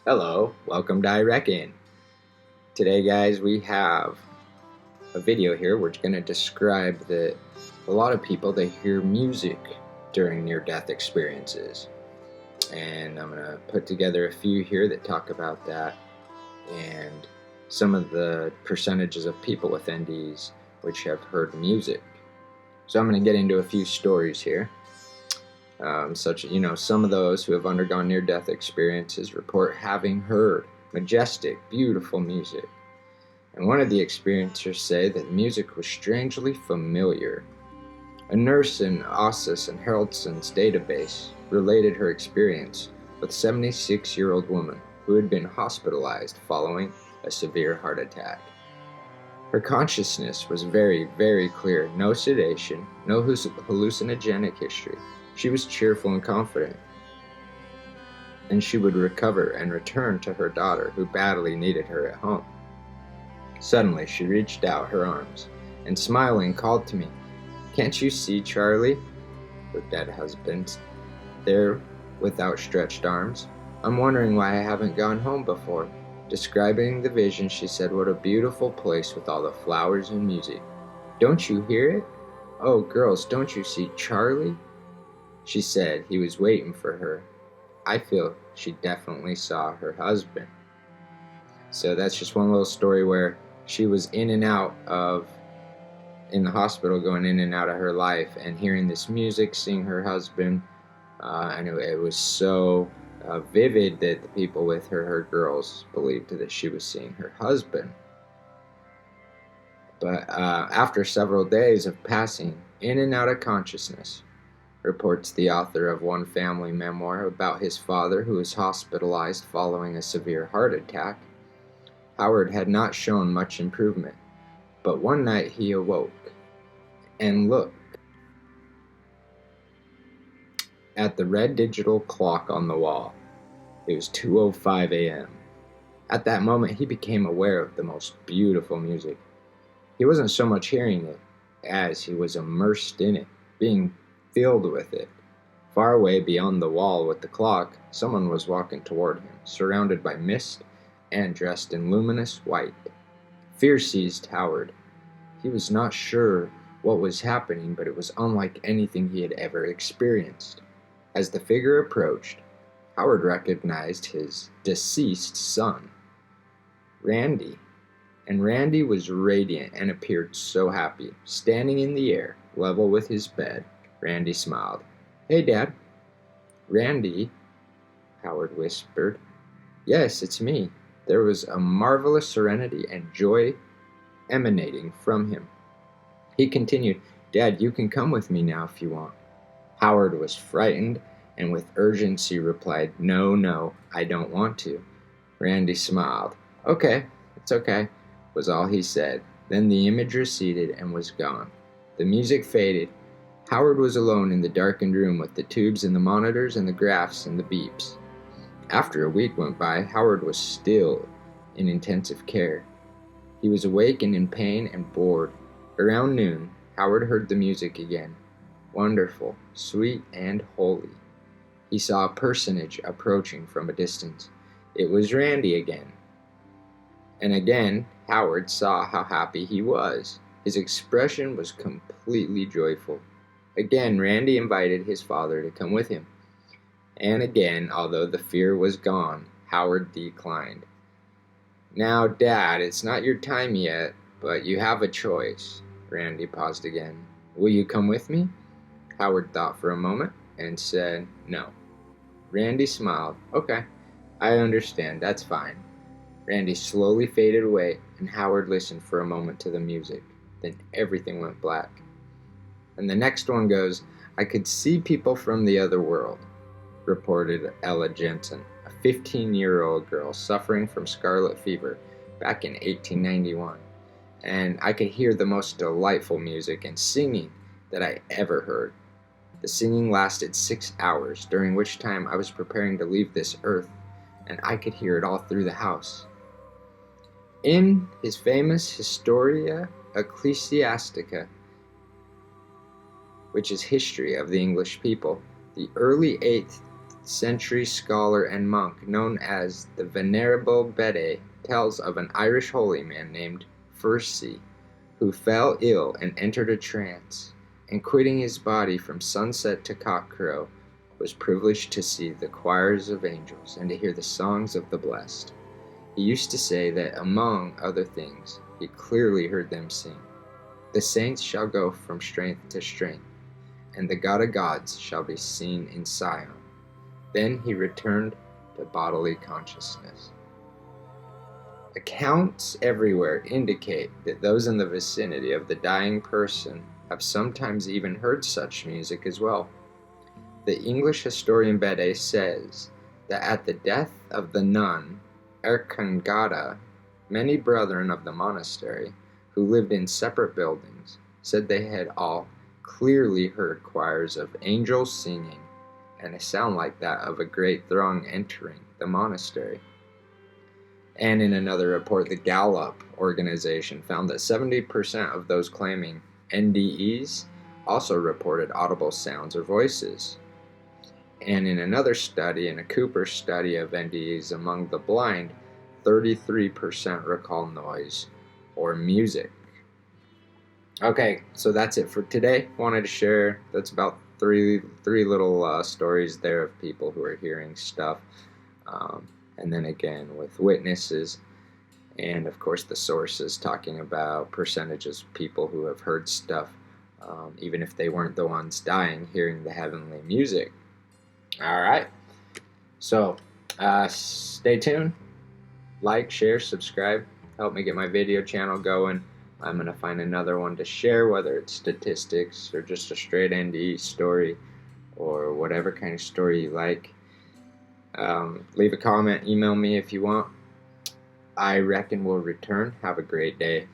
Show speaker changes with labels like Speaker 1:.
Speaker 1: Hello, welcome to I Reckon. Today, guys, we have a video here. We're going to describe that a lot of people, they hear music during near-death experiences. And I'm going to put together a few here that talk about that and some of the percentages of people with NDEs which have heard music. So I'm going to get into a few stories here. Some of those who have undergone near-death experiences report having heard majestic, beautiful music. And one of the experiencers say that the music was strangely familiar. A nurse in Ossis and Haraldson's database related her experience with a 76-year-old woman who had been hospitalized following a severe heart attack. Her consciousness was very, very clear. No sedation, no hallucinogenic history. She was cheerful and confident, and she would recover and return to her daughter, who badly needed her at home. Suddenly, she reached out her arms and, smiling, called to me, "Can't you see Charlie?" Her dead husband there with outstretched arms. "I'm wondering why I haven't gone home before." Describing the vision, she said, "What a beautiful place with all the flowers and music. Don't you hear it? Oh, girls, don't you see Charlie?" She said he was waiting for her. I feel she definitely saw her husband. So that's just one little story where she was in the hospital, going in and out of her life, and hearing this music, seeing her husband, and it was so vivid that the people with her girls, believed that she was seeing her husband. But after several days of passing in and out of consciousness, reports the author of one family memoir about his father who was hospitalized following a severe heart attack, Howard had not shown much improvement. But one night he awoke and looked at the red digital clock on the wall. It was 2:05 a.m. At that moment, he became aware of the most beautiful music. He wasn't so much hearing it as he was immersed in it, being filled with it. Far away beyond the wall with the clock, someone was walking toward him, surrounded by mist and dressed in luminous white. Fear seized Howard. He was not sure what was happening, but it was unlike anything he had ever experienced. As the figure approached, Howard recognized his deceased son, Randy. And Randy was radiant and appeared so happy. Standing in the air, level with his bed, Randy smiled. "Hey, Dad." "Randy," Howard whispered. "Yes, it's me." There was a marvelous serenity and joy emanating from him. He continued, "Dad, you can come with me now if you want." Howard was frightened and with urgency replied, No, I don't want to." Randy smiled. "Okay, it's okay," was all he said. Then the image receded and was gone. The music faded. Howard was alone in the darkened room with the tubes and the monitors and the graphs and the beeps. After a week went by, Howard was still in intensive care. He was awake and in pain and bored. Around noon, Howard heard the music again. Wonderful, sweet, and holy. He saw a personage approaching from a distance. It was Randy again. And again, Howard saw how happy he was. His expression was completely joyful. Again, Randy invited his father to come with him. And again, although the fear was gone, Howard declined. "Now, Dad, it's not your time yet, but you have a choice." Randy paused again. "Will you come with me?" Howard thought for a moment and said no. Randy smiled. "Okay, I understand. That's fine." Randy slowly faded away, and Howard listened for a moment to the music. Then everything went black. And the next one goes, "I could see people from the other world," reported Ella Jensen, a 15-year-old girl suffering from scarlet fever back in 1891. "And I could hear the most delightful music and singing that I ever heard. The singing lasted 6 hours, during which time I was preparing to leave this earth, and I could hear it all through the house." In his famous Historia Ecclesiastica, which is history of the English people, the early 8th century scholar and monk known as the Venerable Bede tells of an Irish holy man named Fursey, who fell ill and entered a trance, and quitting his body from sunset to cockcrow, was privileged to see the choirs of angels and to hear the songs of the blessed. He used to say that, among other things, he clearly heard them sing, "The saints shall go from strength to strength, and the God of gods shall be seen in Sion." Then he returned to bodily consciousness. Accounts everywhere indicate that those in the vicinity of the dying person have sometimes even heard such music as well. The English historian Bede says that at the death of the nun Erkangada, many brethren of the monastery, who lived in separate buildings, said they had all clearly heard choirs of angels singing, and a sound like that of a great throng entering the monastery. And in another report, the Gallup organization found that 70% of those claiming NDEs also reported audible sounds or voices. And in another study, in a Cooper study of NDEs among the blind, 33% recall noise or music. Okay, so that's it for today. Wanted to share, that's about three little stories there of people who are hearing stuff. And then again with witnesses, and of course the sources talking about percentages of people who have heard stuff, even if they weren't the ones dying, hearing the heavenly music. All right, so stay tuned, like, share, subscribe, help me get my video channel going. I'm going to find another one to share, whether it's statistics or just a straight NDE story or whatever kind of story you like. Leave a comment, email me if you want. I reckon we'll return. Have a great day.